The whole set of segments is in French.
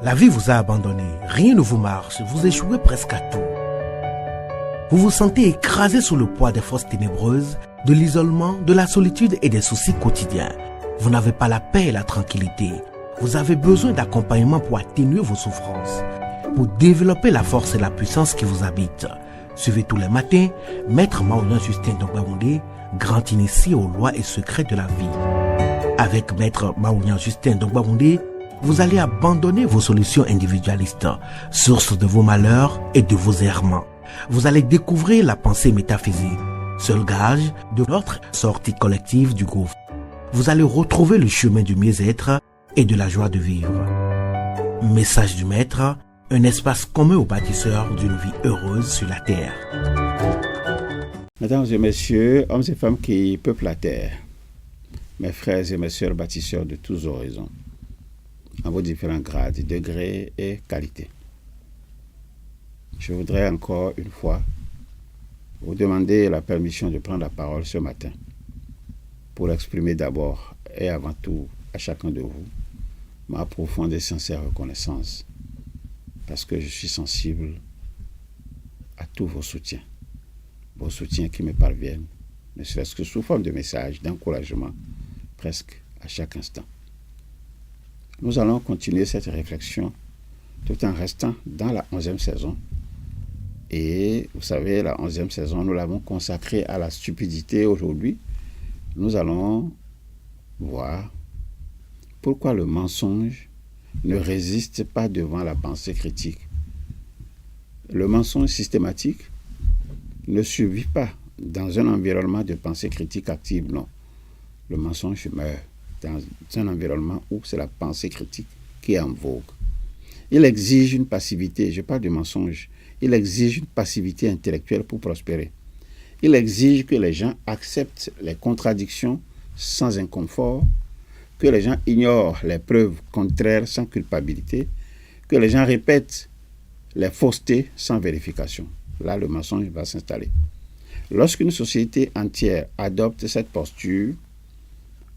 La vie vous a abandonné, rien ne vous marche, vous échouez presque à tout. Vous vous sentez écrasé sous le poids des forces ténébreuses, de l'isolement, de la solitude et des soucis quotidiens. Vous n'avez pas la paix et la tranquillité. Vous avez besoin d'accompagnement pour atténuer vos souffrances, pour développer la force et la puissance qui vous habitent. Suivez tous les matins Maître Maouyan Justin Dongbaoundé, grand initié aux lois et secrets de la vie. Avec Maître Maouyan Justin Dongbaoundé, vous allez abandonner vos solutions individualistes, source de vos malheurs et de vos errements. Vous allez découvrir la pensée métaphysique, seul gage de notre sortie collective du gouffre. Vous allez retrouver le chemin du mieux-être et de la joie de vivre. Message du Maître, un espace commun aux bâtisseurs d'une vie heureuse sur la terre. Mesdames et messieurs, hommes et femmes qui peuplent la terre, mes frères et mes sœurs bâtisseurs de tous horizons, en vos différents grades, degrés et qualités. Je voudrais encore une fois vous demander la permission de prendre la parole ce matin pour exprimer d'abord et avant tout à chacun de vous ma profonde et sincère reconnaissance parce que je suis sensible à tous vos soutiens qui me parviennent, ne serait-ce que sous forme de messages, d'encouragement, presque à chaque instant. Nous allons continuer cette réflexion tout en restant dans la 11e saison. Et vous savez, la 11e saison, nous l'avons consacrée à la stupidité aujourd'hui. Nous allons voir pourquoi le mensonge ne résiste pas devant la pensée critique. Le mensonge systématique ne survit pas dans un environnement de pensée critique active, non. Le mensonge meurt dans un environnement où c'est la pensée critique qui est en vogue. Il exige une passivité, je parle du mensonge, il exige une passivité intellectuelle pour prospérer. Il exige que les gens acceptent les contradictions sans inconfort, que les gens ignorent les preuves contraires sans culpabilité, que les gens répètent les faussetés sans vérification. Là, le mensonge va s'installer. Lorsqu'une société entière adopte cette posture,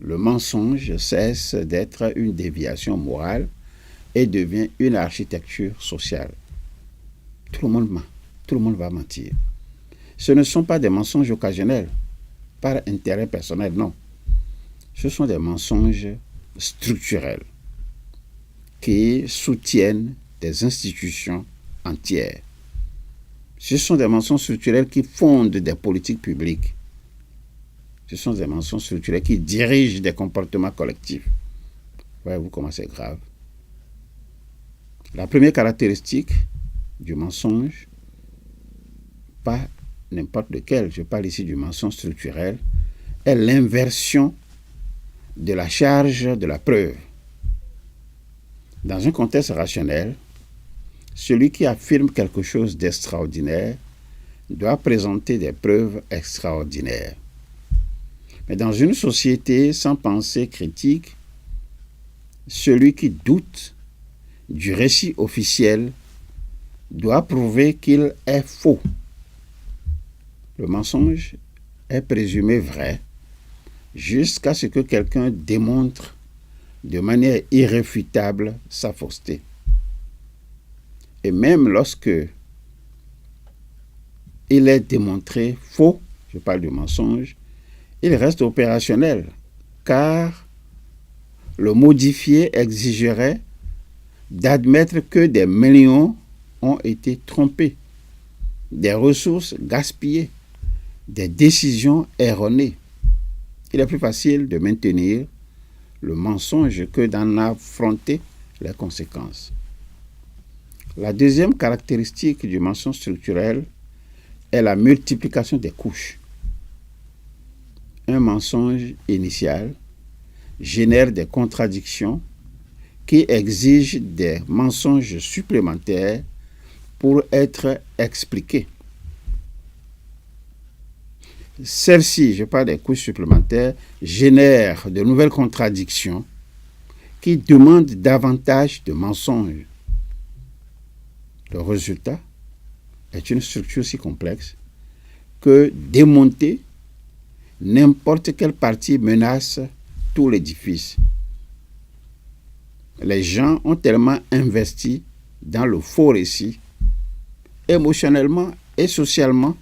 le mensonge cesse d'être une déviation morale et devient une architecture sociale. Tout le monde ment, tout le monde va mentir. Ce ne sont pas des mensonges occasionnels, par intérêt personnel, non. Ce sont des mensonges structurels qui soutiennent des institutions entières. Ce sont des mensonges structurels qui fondent des politiques publiques. Ce sont des mensonges structurels qui dirigent des comportements collectifs. Voyez-vous comment c'est grave. La première caractéristique du mensonge, pas n'importe lequel, je parle ici du mensonge structurel, est l'inversion de la charge de la preuve. Dans un contexte rationnel, celui qui affirme quelque chose d'extraordinaire doit présenter des preuves extraordinaires. Mais dans une société sans pensée critique, celui qui doute du récit officiel doit prouver qu'il est faux. Le mensonge est présumé vrai jusqu'à ce que quelqu'un démontre de manière irréfutable sa fausseté. Et même lorsque il est démontré faux, je parle du mensonge, il reste opérationnel, car le modifié exigerait d'admettre que des millions ont été trompés, des ressources gaspillées, des décisions erronées. Il est plus facile de maintenir le mensonge que d'en affronter les conséquences. La deuxième caractéristique du mensonge structurel est la multiplication des couches. Un mensonge initial génère des contradictions qui exigent des mensonges supplémentaires pour être expliquées. Celles-ci, je parle des couches supplémentaires, génèrent de nouvelles contradictions qui demandent davantage de mensonges. Le résultat est une structure si complexe que démonter n'importe quelle partie menace tout l'édifice. les gens ont tellement investi dans le faux récit, émotionnellement et socialement,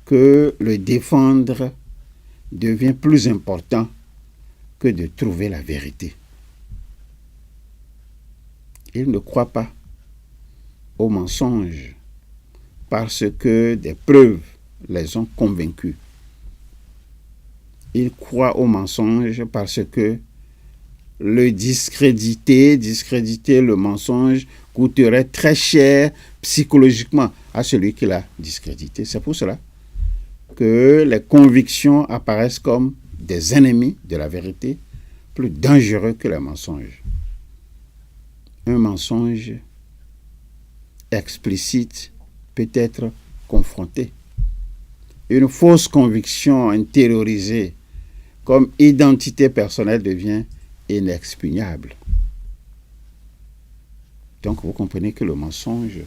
que le défendre devient plus important que de trouver la vérité. Ils ne croient pas aux mensonges parce que des preuves les ont convaincus. Ils croient aux mensonges parce que le discréditer le mensonge coûterait très cher psychologiquement à celui qui l'a discrédité. C'est pour cela que les convictions apparaissent comme des ennemis de la vérité, plus dangereux que les mensonges. Un mensonge explicite peut être confronté. Une fausse conviction intériorisée comme identité personnelle devient inexpugnable. Donc vous comprenez que le mensonge,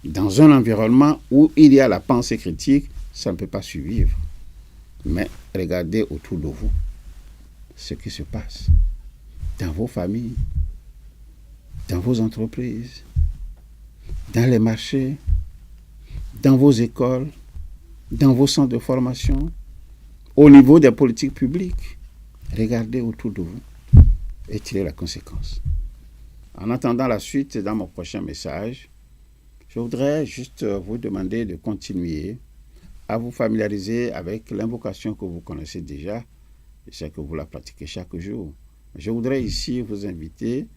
dans un environnement où il y a la pensée critique, ça ne peut pas survivre. Mais regardez autour de vous ce qui se passe dans vos familles, dans vos entreprises, dans les marchés, dans vos écoles, dans vos centres de formation, au niveau des politiques publiques. Regardez autour de vous et tirez la conséquence. En attendant la suite dans mon prochain message, je voudrais juste vous demander de continuer à vous familiariser avec l'invocation que vous connaissez déjà. Je sais que vous la pratiquez chaque jour. Je voudrais ici vous inviter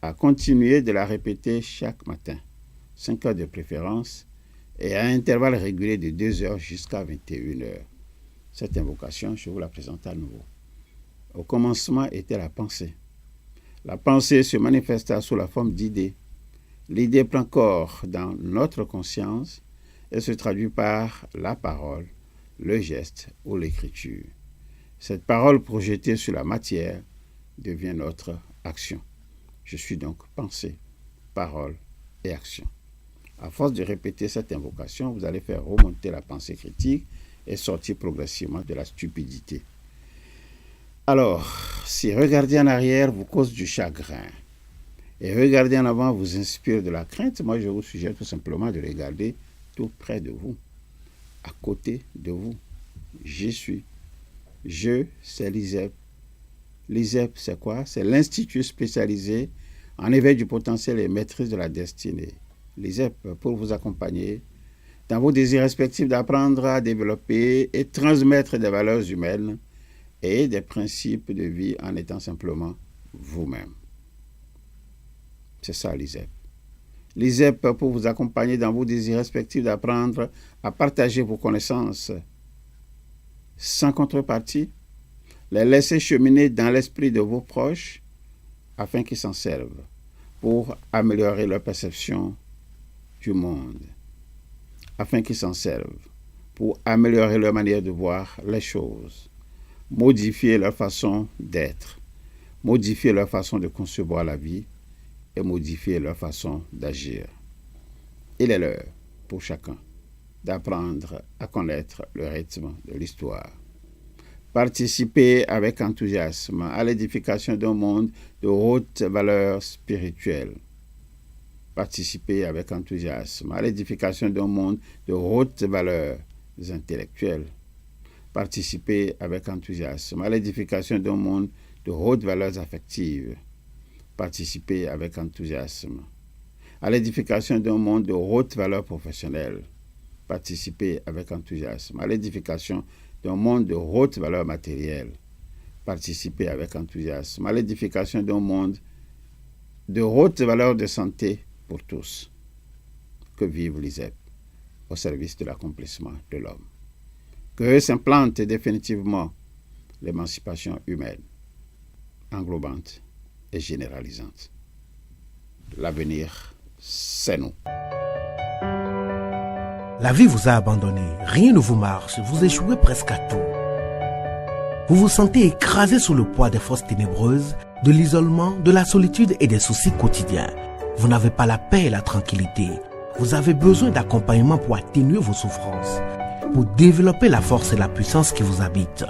à continuer de la répéter chaque matin, 5 heures de préférence, et à intervalles réguliers de 2 heures jusqu'à 21 heures. Cette invocation, je vous la présente à nouveau. Au commencement était la pensée. La pensée se manifesta sous la forme d'idées. L'idée prend corps dans notre conscience et se traduit par la parole, le geste ou l'écriture. Cette parole projetée sur la matière devient notre action. Je suis donc pensée, parole et action. À force de répéter cette invocation, vous allez faire remonter la pensée critique et sortir progressivement de la stupidité. Alors, si regarder en arrière vous cause du chagrin et regarder en avant vous inspire de la crainte, moi je vous suggère tout simplement de regarder tout près de vous, à côté de vous. J'y suis. Je, c'est l'ISEP. L'ISEP, c'est quoi? C'est l'Institut spécialisé en éveil du potentiel et maîtrise de la destinée. L'ISEP, pour vous accompagner dans vos désirs respectifs d'apprendre à développer et transmettre des valeurs humaines et des principes de vie en étant simplement vous-même. C'est ça l'ISEP. L'ISEP pour vous accompagner dans vos désirs respectifs d'apprendre à partager vos connaissances sans contrepartie, les laisser cheminer dans l'esprit de vos proches afin qu'ils s'en servent pour améliorer leur perception du monde, afin qu'ils s'en servent pour améliorer leur manière de voir les choses, modifier leur façon d'être, modifier leur façon de concevoir la vie et modifier leur façon d'agir. Il est l'heure pour chacun d'apprendre à connaître le rythme de l'histoire. Participer avec enthousiasme à l'édification d'un monde de haute valeur spirituelle. Participer avec enthousiasme à l'édification d'un monde de haute valeurs intellectuelles. Participer avec enthousiasme à l'édification d'un monde de hautes valeurs affectives. Participer avec enthousiasme à l'édification d'un monde de haute valeur professionnelle. Participer avec enthousiasme à l'édification d'un monde de haute valeur matérielle. Participer avec enthousiasme à l'édification d'un monde de haute valeur de santé pour tous. Que vive l'ISEP au service de l'accomplissement de l'homme. Que s'implante définitivement l'émancipation humaine, englobante et généralisante. L'avenir, c'est nous. La vie vous a abandonné, rien ne vous marche, vous échouez presque à tout. Vous vous sentez écrasé sous le poids des forces ténébreuses, de l'isolement, de la solitude et des soucis quotidiens. Vous n'avez pas la paix et la tranquillité. Vous avez besoin d'accompagnement pour atténuer vos souffrances, pour développer la force et la puissance qui vous habitent.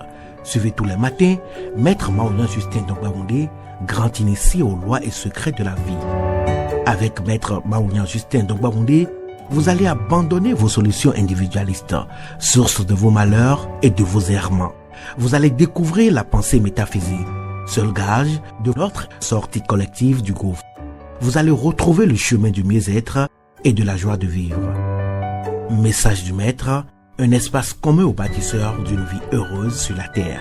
Suivez tous les matins Maître Maoulin Justin Dongbaoundé grand initié aux lois et secrets de la vie. Avec Maître Maounian Justin Dongbaoundé, vous allez abandonner vos solutions individualistes, source de vos malheurs et de vos errements. Vous allez découvrir la pensée métaphysique, seul gage de notre sortie collective du gouffre. Vous allez retrouver le chemin du mieux-être et de la joie de vivre. Message du Maître, un espace commun aux bâtisseurs d'une vie heureuse sur la terre.